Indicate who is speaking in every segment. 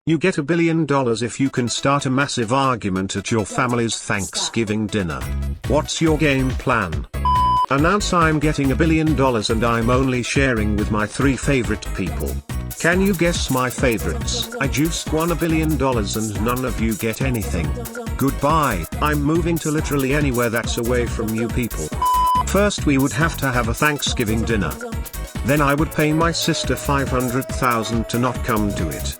Speaker 1: You get $1 billion if you can start a massive argument at your family's Thanksgiving dinner. What's your game plan? Announce I'm getting $1 billion and I'm only sharing with my 3 favorite people. Can you guess my favorites? I just won $1 billion and none of you get anything. Goodbye, I'm moving to literally anywhere that's away from you people. First we would have to have a Thanksgiving dinner. Then I would pay my sister $500,000 to not come to it.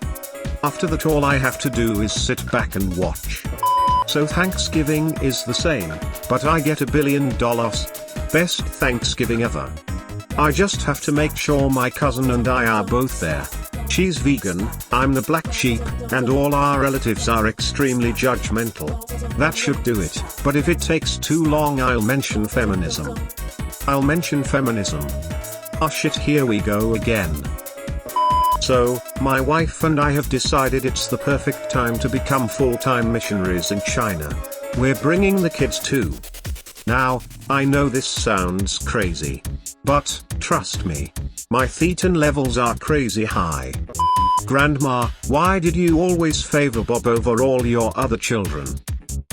Speaker 1: After that all I have to do is sit back and watch. So Thanksgiving is the same, but I get $1 billion. Best Thanksgiving ever. I just have to make sure my cousin and I are both there. She's vegan, I'm the black sheep, and all our relatives are extremely judgmental. That should do it, but if it takes too long I'll mention feminism. Oh shit, here we go again. So, my wife and I have decided it's the perfect time to become full-time missionaries in China. We're bringing the kids too. Now, I know this sounds crazy. But, trust me. My thetan levels are crazy high. Grandma, why did you always favor Bob over all your other children?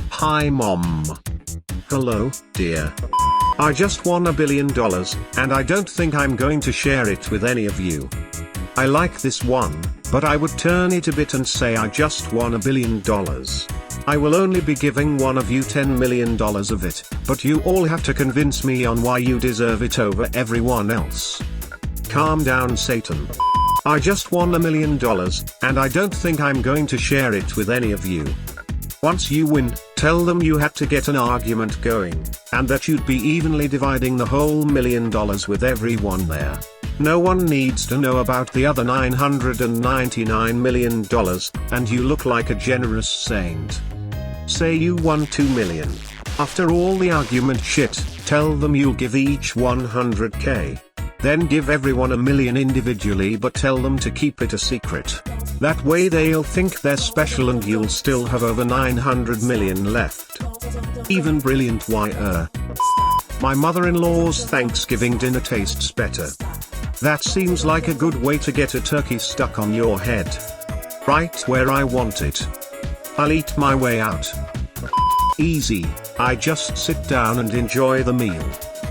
Speaker 1: Hi Mom. Hello, dear. I just won $1 billion, and I don't think I'm going to share it with any of you. I like this one, but I would turn it a bit and say I just won $1 billion. I will only be giving one of you $10 million of it, but you all have to convince me on why you deserve it over everyone else. Calm down Satan. I just won $1 million, and I don't think I'm going to share it with any of you. Once you win, tell them you had to get an argument going, and that you'd be evenly dividing the whole $1 million with everyone there. No one needs to know about the other $999 million, and you look like a generous saint. Say you won $2 million. After all the argument shit, tell them you'll give each $100K. Then give everyone $1 million individually but tell them to keep it a secret. That way they'll think they're special and you'll still have over $900 million left. Even brilliant My mother-in-law's Thanksgiving dinner tastes better. That seems like a good way to get a turkey stuck on your head. Right where I want it. I'll eat my way out. Easy, I just sit down and enjoy the meal.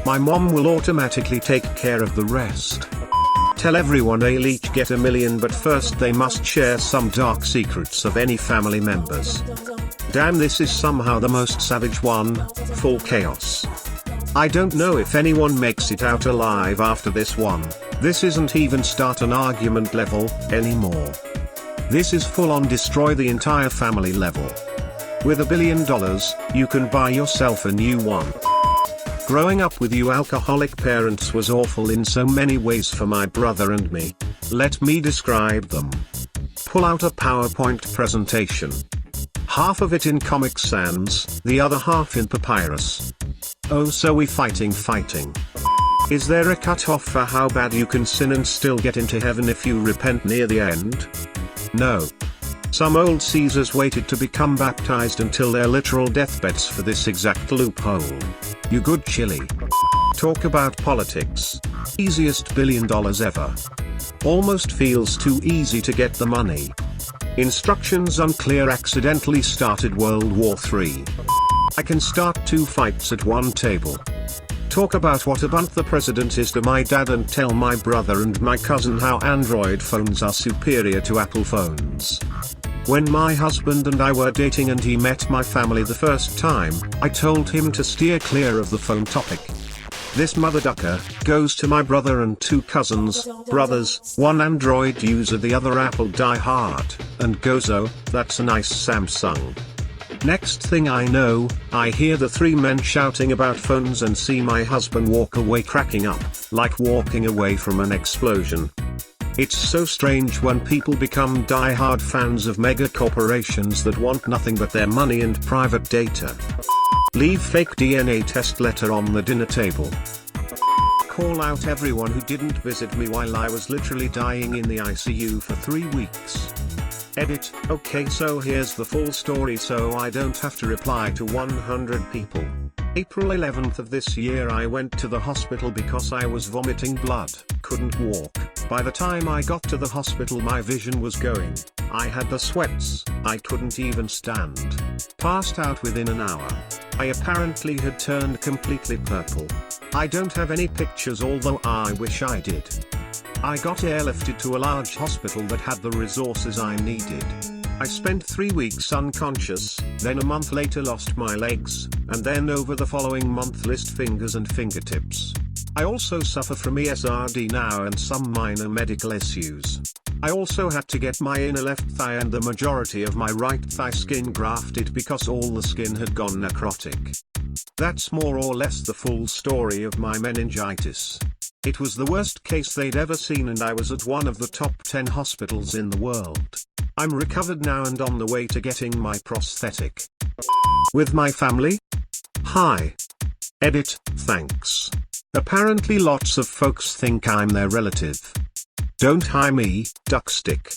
Speaker 1: My mom will automatically take care of the rest. Tell everyone they'll each get $1 million, but first they must share some dark secrets of any family members. Damn, this is somehow the most savage one, full chaos. I don't know if anyone makes it out alive after this one. This isn't even start an argument level anymore. This is full on destroy the entire family level. With $1 billion, you can buy yourself a new one. Growing up with you alcoholic parents was awful in so many ways for my brother and me. Let me describe them. Pull out a PowerPoint presentation. Half of it in Comic Sans, the other half in papyrus. Oh, so we fighting. Is there a cutoff for how bad you can sin and still get into heaven if you repent near the end? No. Some old Caesars waited to become baptized until their literal deathbeds for this exact loophole. You good chili. Talk about politics. Easiest $1 billion ever. Almost feels too easy to get the money. Instructions unclear, accidentally started World War III. I can start 2 fights at one table. Talk about what a bunt the president is to my dad and tell my brother and my cousin how Android phones are superior to Apple phones. When my husband and I were dating and he met my family the first time, I told him to steer clear of the phone topic. This mother ducker goes to my brother and 2 cousins, brothers, one Android user, the other Apple diehard, and goes, "Oh, that's a nice Samsung." Next thing I know, I hear the 3 men shouting about phones and see my husband walk away cracking up, like walking away from an explosion. It's so strange when people become die-hard fans of mega corporations that want nothing but their money and private data. Leave fake DNA test letter on the dinner table. Call out everyone who didn't visit me while I was literally dying in the ICU for 3 weeks. Edit, okay, so here's the full story so I don't have to reply to 100 people. April 11th of this year I went to the hospital because I was vomiting blood, couldn't walk. By the time I got to the hospital my vision was going. I had the sweats, I couldn't even stand. Passed out within an hour. I apparently had turned completely purple. I don't have any pictures although I wish I did. I got airlifted to a large hospital that had the resources I needed. I spent 3 weeks unconscious, then a month later lost my legs, and then over the following month lost fingers and fingertips. I also suffer from ESRD now and some minor medical issues. I also had to get my inner left thigh and the majority of my right thigh skin grafted because all the skin had gone necrotic. That's more or less the full story of my meningitis. It was the worst case they'd ever seen and I was at one of the top 10 hospitals in the world. I'm recovered now and on the way to getting my prosthetic. With my family? Hi. Edit, thanks. Apparently lots of folks think I'm their relative. Don't hi me, duckstick.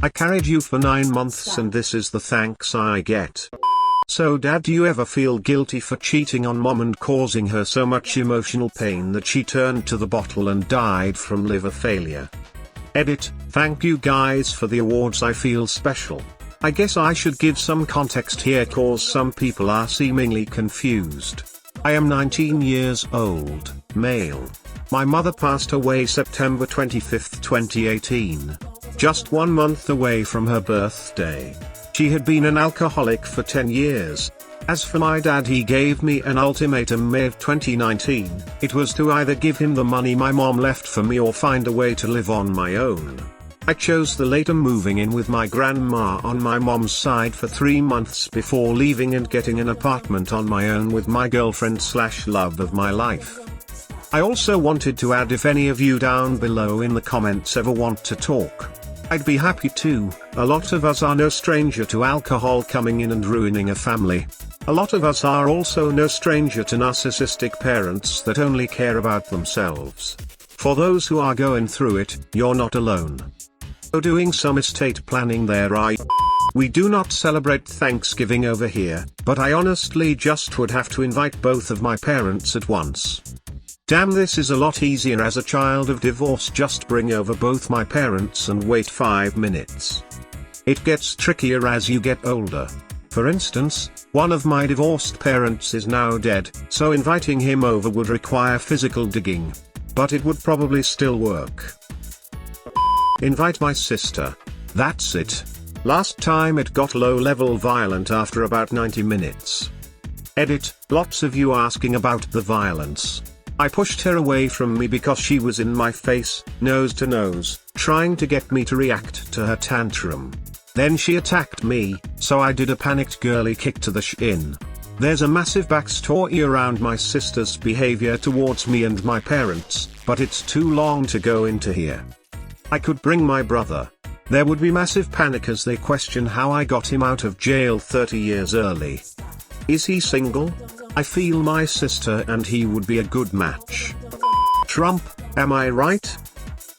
Speaker 1: I carried you for 9 months and this is the thanks I get. So Dad, do you ever feel guilty for cheating on Mom and causing her so much emotional pain that she turned to the bottle and died from liver failure? Edit, thank you guys for the awards, I feel special. I guess I should give some context here cause some people are seemingly confused. I am 19 years old, male. My mother passed away September 25, 2018. Just 1 month away from her birthday. She had been an alcoholic for 10 years. As for my dad, he gave me an ultimatum May of 2019, it was to either give him the money my mom left for me or find a way to live on my own. I chose the later, moving in with my grandma on my mom's side for 3 months before leaving and getting an apartment on my own with my girlfriend/love of my life. I also wanted to add, if any of you down below in the comments ever want to talk, I'd be happy to. A lot of us are no stranger to alcohol coming in and ruining a family. A lot of us are also no stranger to narcissistic parents that only care about themselves. For those who are going through it, you're not alone. So doing some estate planning there. We do not celebrate Thanksgiving over here, but I honestly just would have to invite both of my parents at once. Damn, this is a lot easier as a child of divorce. Just bring over both my parents and wait 5 minutes. It gets trickier as you get older. For instance, one of my divorced parents is now dead, so inviting him over would require physical digging. But it would probably still work. Invite my sister. That's it. Last time it got low-level violent after about 90 minutes. Edit, lots of you asking about the violence. I pushed her away from me because she was in my face, nose to nose, trying to get me to react to her tantrum. Then she attacked me, so I did a panicked girly kick to the shin. There's a massive backstory around my sister's behavior towards me and my parents, but it's too long to go into here. I could bring my brother. There would be massive panic as they question how I got him out of jail 30 years early. Is he single? I feel my sister and he would be a good match. Trump, am I right?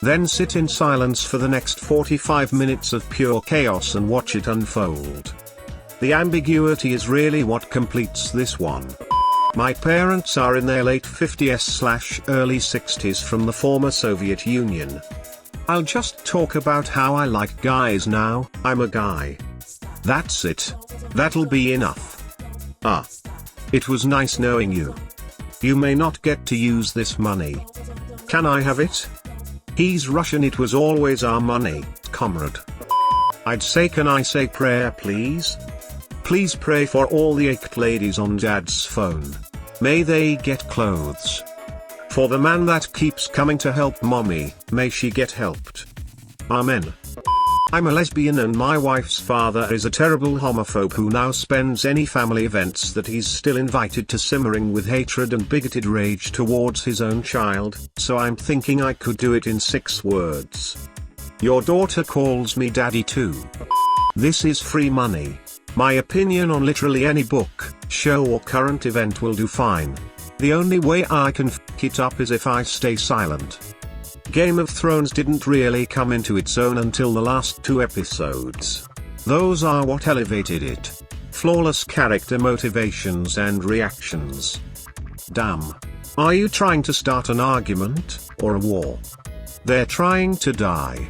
Speaker 1: Then sit in silence for the next 45 minutes of pure chaos and watch it unfold. The ambiguity is really what completes this one. My parents are in their late 50s/early 60s from the former Soviet Union. I'll just talk about how I like guys now. I'm a guy. That's it. That'll be enough. It was nice knowing you. You may not get to use this money. Can I have it? He's Russian. It was always our money, comrade. I'd say, can I say prayer please? Please pray for all the ached ladies on Dad's phone. May they get clothes. For the man that keeps coming to help mommy, may she get helped. Amen. I'm a lesbian and my wife's father is a terrible homophobe who now spends any family events that he's still invited to simmering with hatred and bigoted rage towards his own child, so I'm thinking I could do it in 6 words. Your daughter calls me daddy too. This is free money. My opinion on literally any book, show or current event will do fine. The only way I can f*** it up is if I stay silent. Game of Thrones didn't really come into its own until the last 2 episodes. Those are what elevated it. Flawless character motivations and reactions. Damn. Are you trying to start an argument, or a war? They're trying to die.